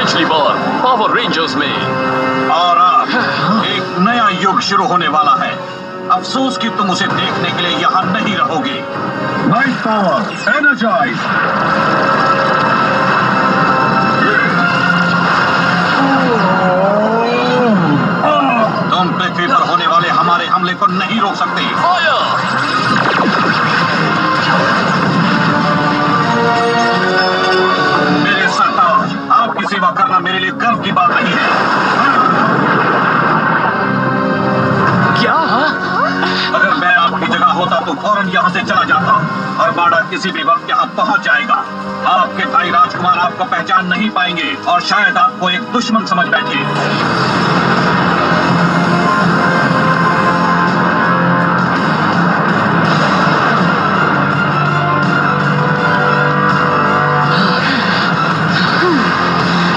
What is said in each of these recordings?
पिछली बार power rangers में। और अब एक नया युग शुरू होने वाला है। अफसोस कि तुम उसे देखने के लिए यहाँ नहीं रहोगे। Night power energize. तुम पृथ्वी पर होने वाले हमारे हमले को नहीं रोक सकते। मेरे सरताज, आपकी सेवा करना मेरे लिए गर्व की बात नहीं है। क्या? अगर मैं आपकी जगह होता तो फौरन यहाँ से चला जाता। आर्माडा किसी भी वक्त यहाँ पहुँच जाएगा। आपके भाई राजकुमार आपको पहचान नहीं पाएंगे और शायद आपको एक दुश्मन समझ बैठे।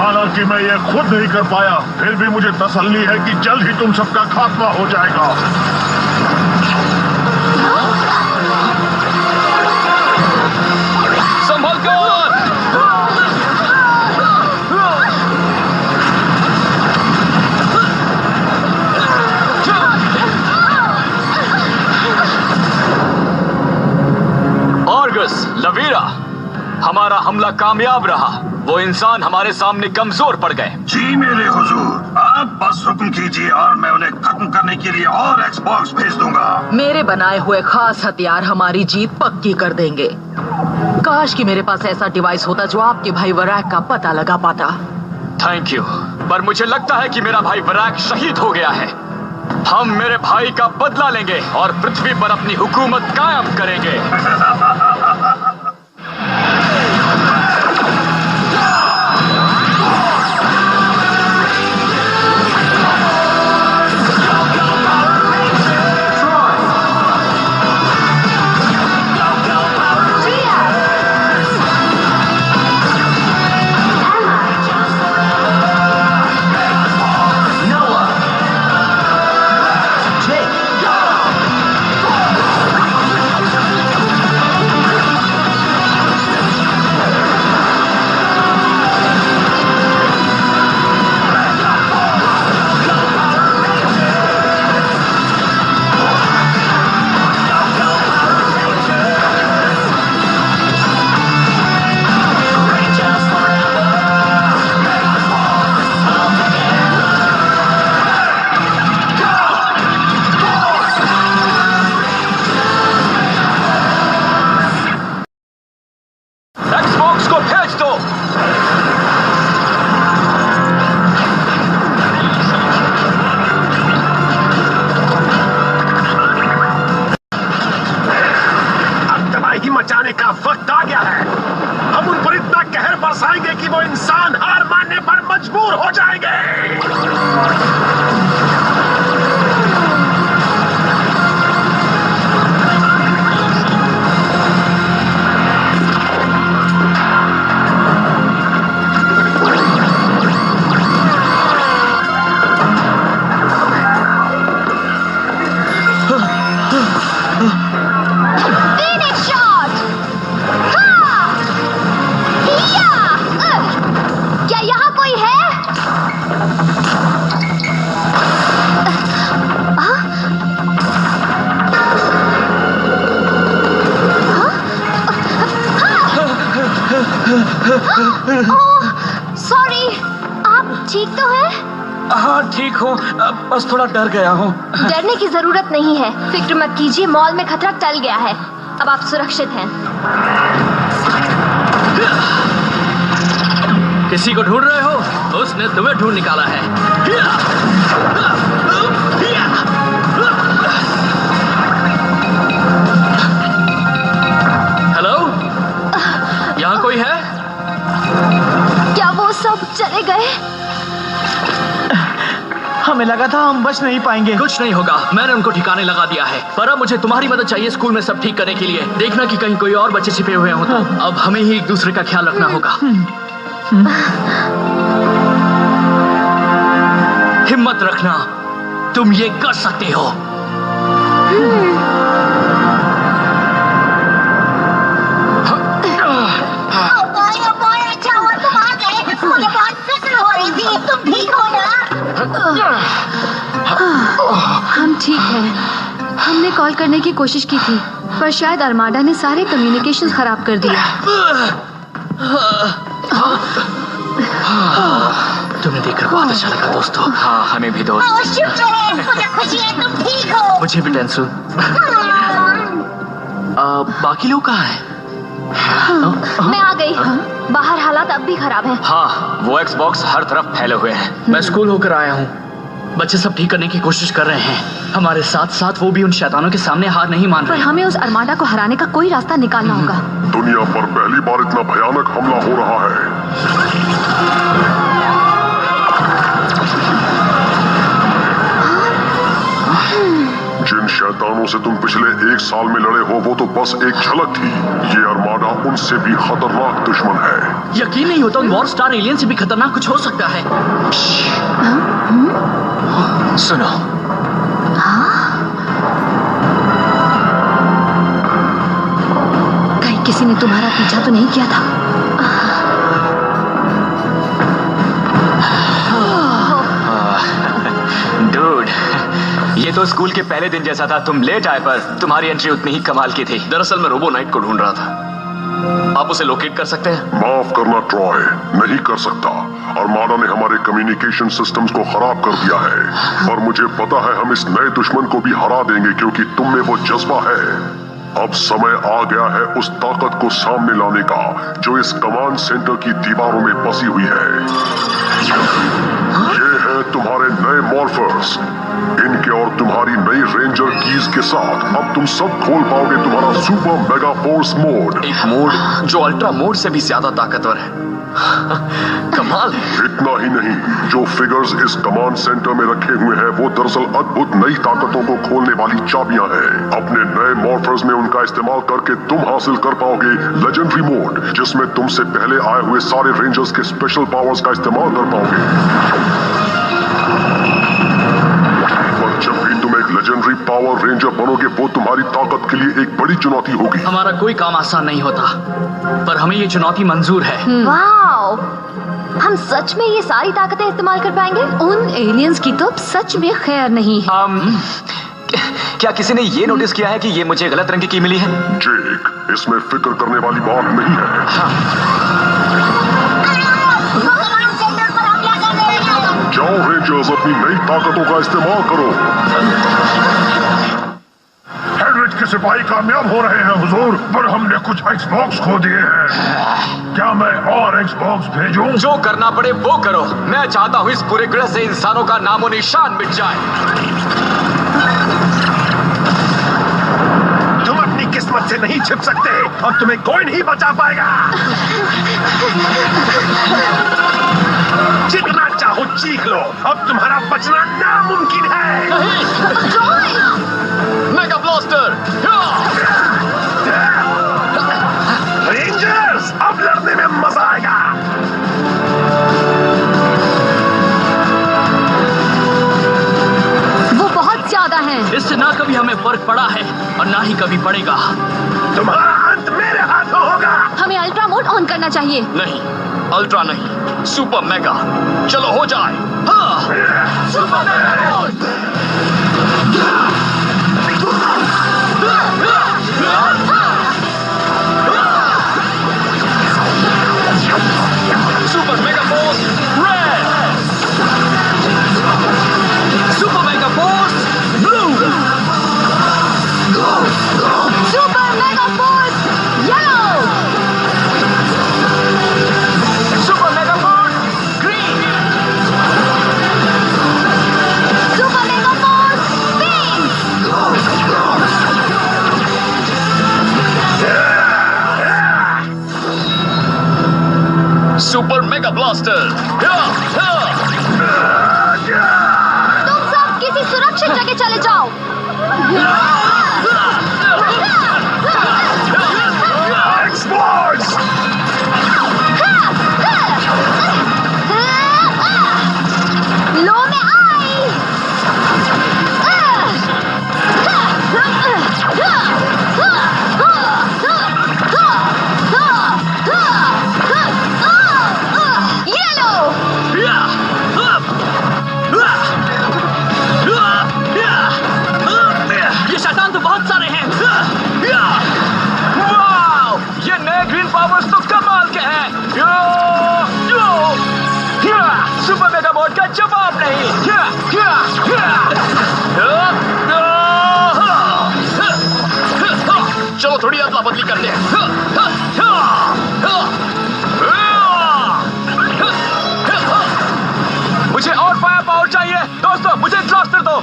हालांकि मैं ये खुद नहीं कर पाया, फिर भी मुझे तसल्ली है कि जल्द ही तुम सबका खात्मा हो जाएगा। संभल कर! ऑर्गस, लवीरा, हमारा हमला कामयाब रहा। वो इंसान हमारे सामने कमजोर पड़ गए। जी मेरे हुजूर, आप बस हुक्म कीजिए और मैं उन्हें खत्म करने के लिए और एक्सबॉक्स भेज दूंगा। मेरे बनाए हुए खास हथियार हमारी जीत पक्की कर देंगे। काश कि मेरे पास ऐसा डिवाइस होता जो आपके भाई वरैक का पता लगा पाता। थैंक यू, पर मुझे लगता है कि मेरा भाई वरैक शहीद हो गया है। हम मेरे भाई का बदला लेंगे और पृथ्वी पर अपनी हुकूमत कायम करेंगे। मचाने का वक्त आ गया है। हम उन पर इतना कहर बरसाएंगे कि वो इंसान हार मानने पर मजबूर हो जाएंगे। सॉरी, आप ठीक तो हैं? हाँ ठीक हूँ, बस थोड़ा डर गया हूँ। डरने की जरूरत नहीं है, फिक्र मत कीजिए, मॉल में खतरा टल गया है, अब आप सुरक्षित हैं। किसी को ढूंढ रहे हो? उसने तुम्हें ढूंढ निकाला है। हेलो, यहाँ कोई है? क्या वो सब चले गए? हमें लगा था हम बच नहीं पाएंगे। कुछ नहीं होगा, मैंने उनको ठिकाने लगा दिया है। पर अब मुझे तुम्हारी मदद चाहिए स्कूल में सब ठीक करने के लिए। देखना कि कहीं कोई और बच्चे छिपे हुए हों तो। अब हमें ही एक दूसरे का ख्याल रखना होगा। हिम्मत रखना, तुम ये कर सकते हो। अच्छा हुआ तुम आ गए, मुझे बहुत फिक्र हो जी तुम ठीक हो ना? हम ठीक हैं। हमने कॉल करने की कोशिश की थी, पर शायद अरमाडा ने सारे कम्युनिकेशंस खराब कर दिए। तुम्हें देखकर बहुत अच्छा लगा दोस्तों। हाँ, हमें भी दोस्त। ओह शुक्र है, मुझे खुशी है तुम ठीक हो। मुझे भी टेंशन। बाकी लोग कहाँ हैं? मैं आ गई। बाहर हालात अब भी खराब हैं। हाँ, वो एक्सबॉक्स हर तरफ फैले हुए हैं। मैं स्कूल होकर आया हूँ। बच्चे सब ठीक करने की कोशिश कर रहे हैं। हमारे साथ साथ वो भी उन शैतानों के सामने हार नहीं मान पर रहे। हमें उस अरमाडा को हराने का कोई रास्ता निकालना होगा। दुनिया पर पहली बार इतना भयानक हमला हो रहा है। जिन शैतानों से तुम पिछले 1 साल में लड़े हो वो तो बस एक झलक थी। ये अरमाडा उनसे भी खतरनाक दुश्मन है। यकीन नहीं होता, वॉर स्टार एलियन से भी खतरनाक कुछ हो सकता है। सुनो, कहीं किसी ने तुम्हारा पीछा तो नहीं किया था? डूड, ये तो स्कूल के पहले दिन जैसा था। तुम लेट आए पर तुम्हारी एंट्री उतनी ही कमाल की थी। दरअसल मैं रोबो नाइट को ढूंढ रहा था। आप उसे लोकेट कर सकते हैं? माफ करना ट्रॉय, नहीं कर सकता। अरमाडा ने हमारे कम्युनिकेशन सिस्टम्स को खराब कर दिया है। और मुझे पता है हम इस नए दुश्मन को भी हरा देंगे क्योंकि तुम में वो जज्बा है। अब समय आ गया है उस ताकत को सामने लाने का जो इस कमांड सेंटर की दीवारों में बसी हुई है। ये है तुम्हारे नए मॉर्फर्स। इनके और तुम्हारी नई रेंजर कीज के साथ अब तुम सब खोल पाओगे तुम्हारा सुपर मेगा फोर्स मोड। एक मोड जो अल्ट्रा मोड से भी ज्यादा ताकतवर है। कमाल। इतना ही नहीं, जो फिगर्स इस कमांड सेंटर में रखे हुए हैं वो दरअसल अद्भुत नई ताकतों को खोलने वाली चाबियां हैं। अपने नए मॉर्फर्स में उनका इस्तेमाल करके तुम हासिल कर पाओगे लेजेंडरी मोड, जिसमें तुमसे पहले आए हुए सारे रेंजर्स के स्पेशल पावर्स का इस्तेमाल कर पाओगे। पर जब भी तुम एक लेजेंडरी पावर रेंजर बनोगे वो तुम्हारी ताकत के लिए एक बड़ी चुनौती होगी। हमारा कोई काम आसान नहीं होता, पर हमें ये चुनौती मंजूर है। वाओ, हम सच में ये सारी ताकतें इस्तेमाल कर पाएंगे? उन एलियंस की तो सच में खैर नहीं है। क्या किसी ने ये नोटिस किया है कि ये मुझे गलत रंग की मिली है? जेक, इसमें फिक्र करने वाली बात नहीं है। कमांड सेंटर पर हमला कर रहे हैं। जाओ रेंजर्स, अपनी नई ताकतों का इस्तेमाल करो। हेडरिच के सिपाही कामयाब हो रहे हैं हुजूर, पर हमने कुछ एक्सबॉक्स खो दिए हैं। क्या मैं और एक्सबॉक्स भेजूं? जो करना पड़े वो करो। मैं चाहता हूँ इस पूरे ग्रह से इंसानों का नामो निशान मिट जाए। तुम अपनी किस्मत से नहीं छिप सकते और तुम्हें कोई नहीं बचा पाएगा। जितना चाहो चीख लो, अब तुम्हारा बचना नामुमकिन है। Mega blaster! रेंजर्स, अब लड़ने में मजा आएगा। वो बहुत ज्यादा हैं। इससे ना कभी हमें फर्क पड़ा है और ना ही कभी पड़ेगा। तुम्हारा अंत मेरे हाथों होगा। हमें अल्ट्रा मोड ऑन करना चाहिए। नहीं, अल्ट्रा नहीं, सुपर मेगा। चलो हो जाए। हाँ। Super mega. Super mega force red. Super mega force blue. Super mega force yellow. Super mega force green. Super mega force pink. Super mega blaster. तुम सब किसी सुरक्षित जगह चले जाओ। एक्सप्लोड्स। लो में आई। ये लो। का जवाब नहीं। चलो थोड़ी अदला बदली करते हैं। मुझे और फायर पावर चाहिए दोस्तों, मुझे क्लस्टर दो।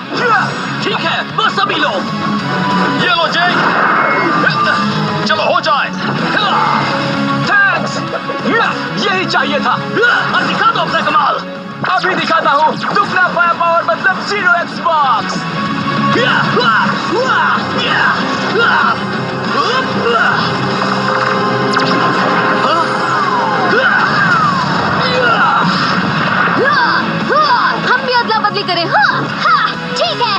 ठीक है, बस अभी लो। ये लो जेक, चलो हो जाए। थैंक्स, यही चाहिए था। और दिखा दो अपना कमाल। अभी दिखाता हूँ, दुगना फायर पावर मतलब 0 Xbox। हम भी अदला बदली करें। ठीक है।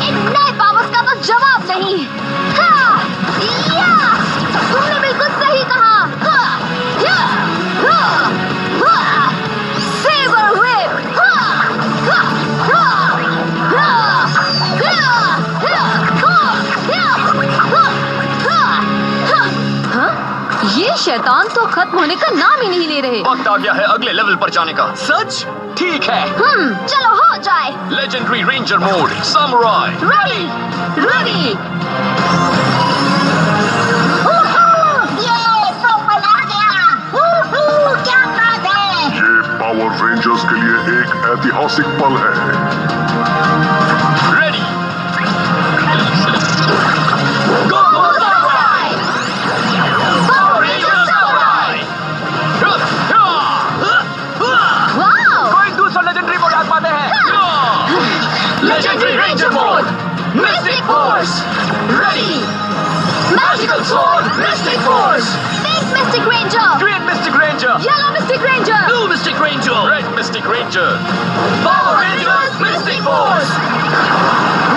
इन नए पावर्स का तो जवाब नहीं। तुमने बिल्कुल सही कहा। Saber whip. ये शैतान तो खत्म होने का नाम ही नहीं ले रहे। वक्त आ गया है अगले लेवल पर जाने का। सच? ठीक है। चलो हो जाए। Legendary ranger mode samurai. Ready ready. ये तो बना गया। क्या बात है। ये पावर रेंजर्स के लिए एक ऐतिहासिक पल है। Ready, go samurai! Power Rangers samurai. Wow. कोई दूसरा लेजेंडरी मोड आजमाते हैं। Legendary ranger mode. Mystic force. Ready. Magical sword. Mystic force. Pink mystic ranger. Green mystic ranger, yellow mystic ranger. Blue mystic ranger, red mystic ranger. Power Rangers mystic force.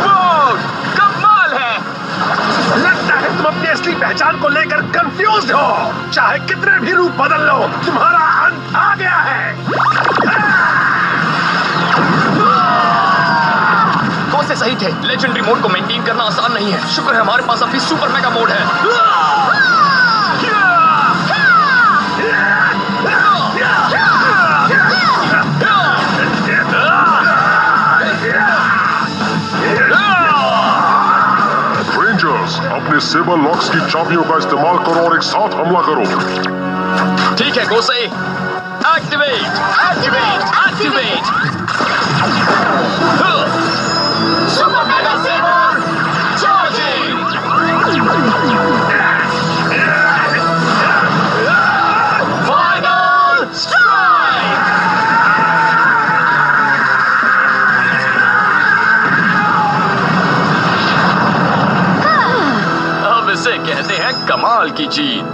Wow, कमाल है। लगता है तुम अपनी असली पहचान को लेकर कंफ्यूज हो। चाहे कितने भी रूप बदल लो, तुम्हारा अंत आ गया है। कौन से सही थे? लेजेंडरी मोड को मेंटेन करना आसान नहीं है। शुक्र है हमारे पास अभी सुपर मेगा मोड है। रेंजर्स, अपने सेबर लॉक्स की चाबियों का इस्तेमाल करो और एक साथ हमला करो। ठीक है गोसे, activate activate. Activate. Super mega sabre charging. Final strike. अब इसे कहते हैं कमाल की जीत।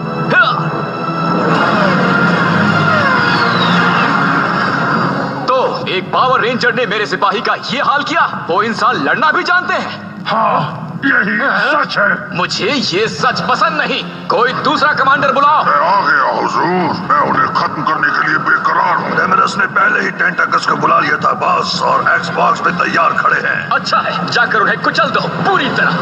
एक पावर रेंजर ने मेरे सिपाही का ये हाल किया। वो इंसान लड़ना भी जानते हैं। हाँ, यही सच है। मुझे ये सच पसंद नहीं। कोई दूसरा कमांडर बुलाओ। मैं आ गया हुजूर। मैं उन्हें खत्म करने के लिए बेकरार हूँ। डेमरस ने पहले ही टेंटाकस को बुला लिया था बॉस, और एक्सबॉक्स पे तैयार खड़े हैं। अच्छा है, जाकर उन्हें कुचल दो पूरी तरह।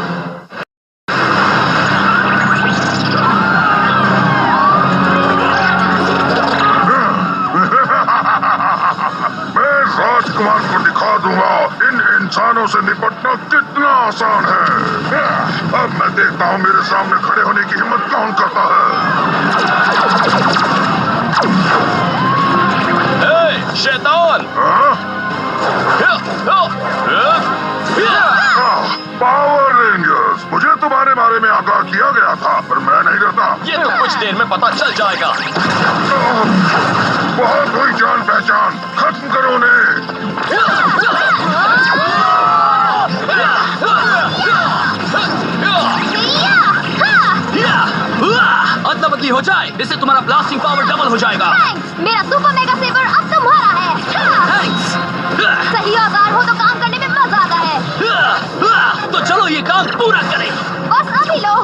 राजकुमार को दिखा दूंगा इन इंसानों से निपटना कितना आसान है। अब मैं देखता हूँ मेरे सामने खड़े होने की हिम्मत कौन करता है। शैतान! पावर रेंजर्स, मुझे तुम्हारे बारे में आगाह किया गया था, पर मैं नहीं डरता। ये तो कुछ देर में पता चल जाएगा। बहुत हुई जान पहचान, खत्म करो उन्हें। अदला बदली हो जाए, इससे तुम्हारा ब्लास्टिंग पावर डबल हो जाएगा। थैंक्स, मेरा सुपर मेगा सेबर अब तुम्हारा है। थैंक्स। सही औजार हो तो काम करने में मजा आता है। तो चलो ये काम पूरा करें। बस अभी लो।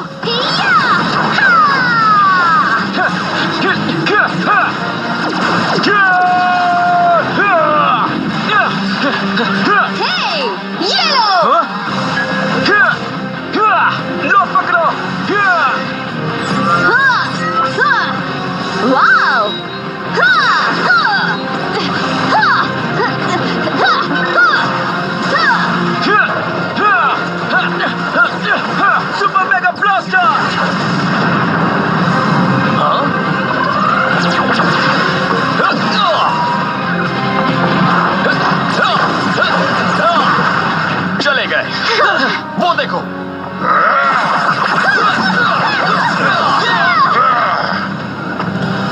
हे, ये लो। लो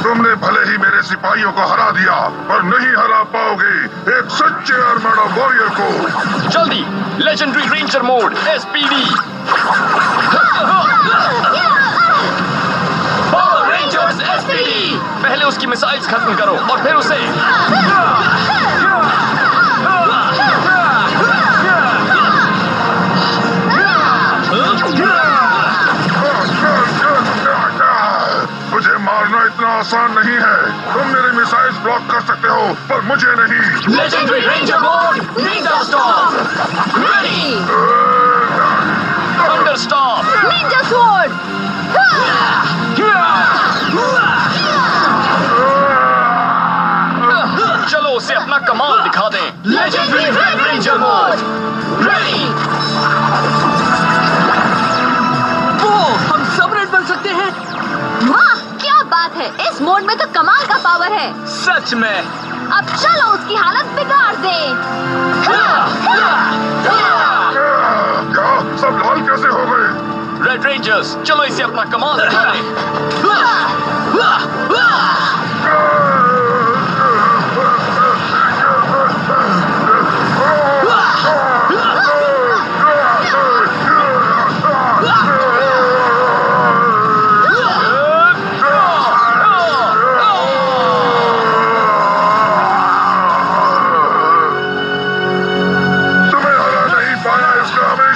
तुमने भले ही मेरे सिपाहियों को हरा दिया, पर नहीं हरा पाओगे एक सच्चे आर्माडा वॉरियर को। जल्दी legendary ranger mode SPD। Power rangers SPD। पहले उसकी मिसाइल्स खत्म करो और फिर उसे मुझे मारना इतना आसान नहीं है। तुम मेरे मिसाइल्स ब्लॉक कर सकते हो, पर मुझे नहीं। Legendary ranger mode Ninja storm ready. Thunderstorm Ninja sword. चलो उसे अपना कमाल दिखा दें। Legendary red ranger mode ready. वो हम सब रेड बन सकते हैं। वाह क्या बात है, इस मोड में तो कमाल का पावर है। सच में। अब चलो उसकी हालत बिगाड़ दे। क्या सब लाल कैसे हो गए? रेड रेंजर्स चलो इसे अपना कमाल दिखाएं।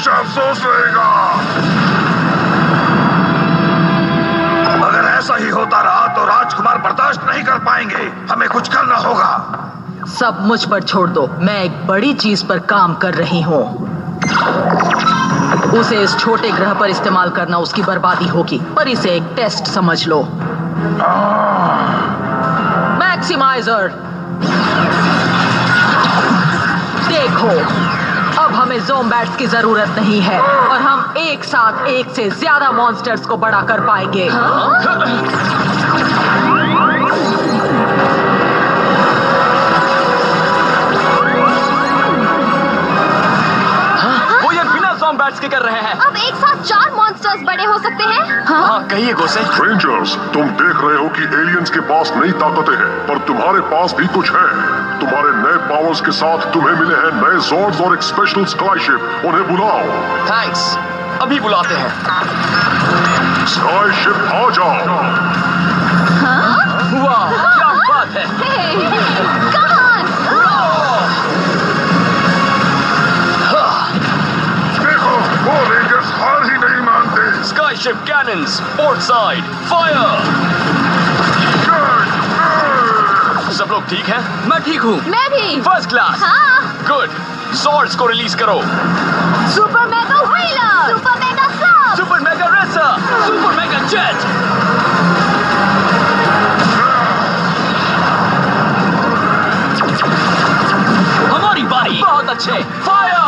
अफसोस रहेगा। अगर ऐसा ही होता रहा तो राजकुमार बर्दाश्त नहीं कर पाएंगे। हमें कुछ करना होगा। सब मुझ पर छोड़ दो, मैं एक बड़ी चीज पर काम कर रही हूँ। उसे इस छोटे ग्रह पर इस्तेमाल करना उसकी बर्बादी होगी, पर इसे एक टेस्ट समझ लो। मैक्सिमाइजर देखो, अब हमें ज़ोम्बैट्स की जरूरत नहीं है और हम एक साथ एक से ज्यादा मॉन्स्टर्स को बड़ा कर पाएंगे। वो ये बिना ज़ोम्बैट्स के कर रहे हैं। अब एक साथ 4 मॉन्स्टर्स बड़े हो सकते हैं। हाँ कहिए गोसे। रेंजर्स, तुम देख रहे हो कि एलियंस के पास नई ताकतें हैं, पर तुम्हारे पास भी कुछ है। तुम्हारे नए पावर्स के साथ तुम्हें मिले हैं नए ज़ॉर्ड्स और एक स्पेशल स्काईशिप। उन्हें बुलाओ। थैंक्स, अभी बुलाते हैं। स्काईशिप आ जाओ। वाह क्या बात है। Come on! देखो, वो रेंजर्स हार ही नहीं मानते। Skyship cannons port side fire. सब लोग ठीक हैं? मैं ठीक हूँ। मैं भी। First class. हाँ। गुड, ज़ॉर्ड्स को रिलीज करो। Super mega wheeler, super mega sub, super mega racer, super mega jet. हमारी बारी। बहुत अच्छे। फायर।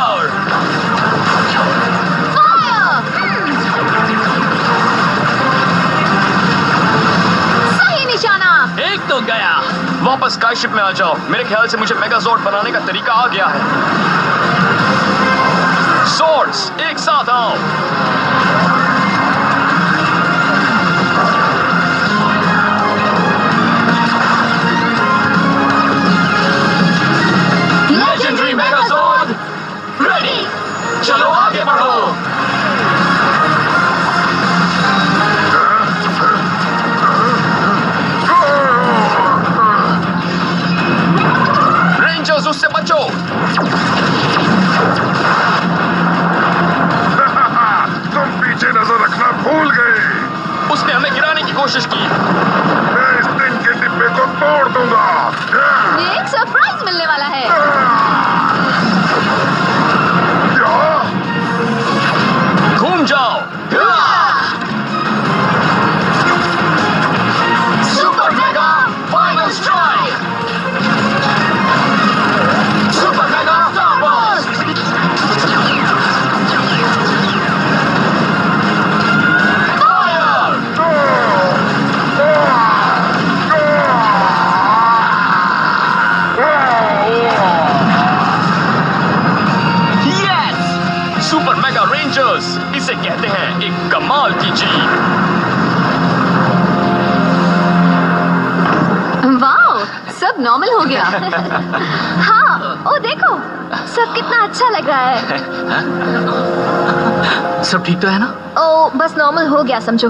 सही निशाना। एक तो गया। वापस स्काईशिप में आ जाओ। मेरे ख्याल से मुझे मेगाज़ॉर्ड बनाने का तरीका आ गया है। ज़ॉर्ड्स एक साथ आओ। Legendary megazord ready. चलो आगे बढ़ो। रेंजर्स उससे बचो। तुम पीछे नजर रखना भूल गए। उसने हमें गिराने की कोशिश की। मैं इस दिन के डिब्बे को तोड़ दूंगा। एक सरप्राइज मिलने वाला है। घूम जाओ। Super mega final strike. Super mega starburst. Yes! Super Mega Rangers इसे कहते हैं एक कमाल की जीत। वाह, सब नॉर्मल हो गया। हाँ, ओ देखो, सब कितना अच्छा लग रहा है। सब ठीक तो है ना? ओ, बस नॉर्मल हो गया समझो।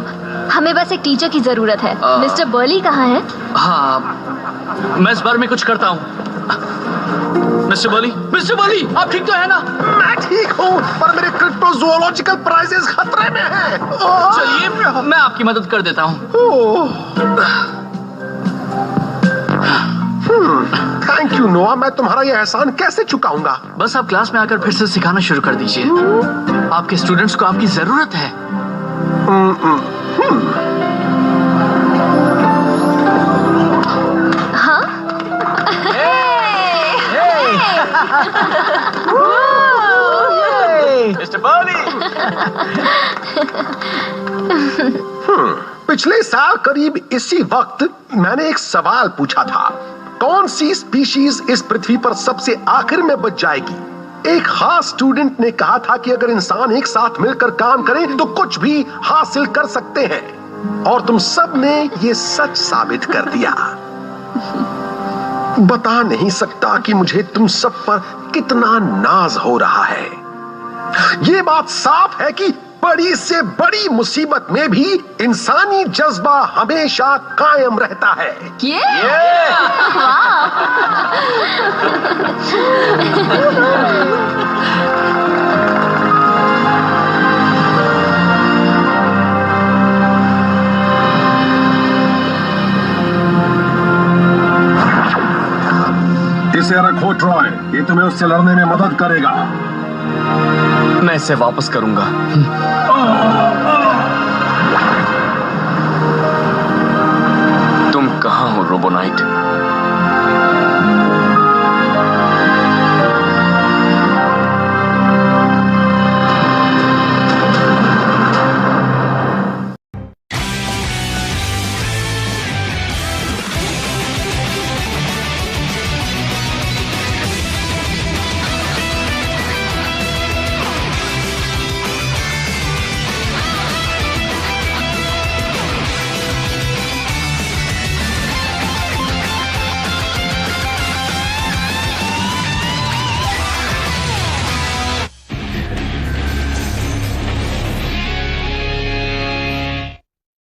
हमें बस एक टीचर की जरूरत है। मिस्टर बर्ली कहाँ है? हाँ, मैं इस बार में कुछ करता हूँ। मिस्टर बर्ली, आप ठीक तो है ना? मैं ठीक हूँ, पर मेरे क्रिप्टोजोलॉजिकल प्राइजेस खतरे में हैं। चलिए, मैं आपकी मदद कर देता हूँ। थैंक यू नोआ, मैं तुम्हारा ये एहसान कैसे चुकाऊंगा? बस आप क्लास में आकर फिर से सिखाना शुरू कर दीजिए। आपके स्टूडेंट्स को आपकी जरूरत है। हाँ? Mister barley. पिछले साल करीब इसी वक्त मैंने एक सवाल पूछा था, कौन सी स्पीशीज इस पृथ्वी पर सबसे आखिर में बच जाएगी? एक खास स्टूडेंट ने कहा था कि अगर इंसान एक साथ मिलकर काम करें तो कुछ भी हासिल कर सकते हैं, और तुम सब ने ये सच साबित कर दिया। बता नहीं सकता कि मुझे तुम सब पर कितना नाज हो रहा है। ये बात साफ है कि बड़ी से बड़ी मुसीबत में भी इंसानी जज्बा हमेशा कायम रहता है। इसे रखो ट्रॉय, ये तुम्हें उससे लड़ने में मदद करेगा। मैं इसे वापस करूंगा। तुम कहां हो रोबोनाइट?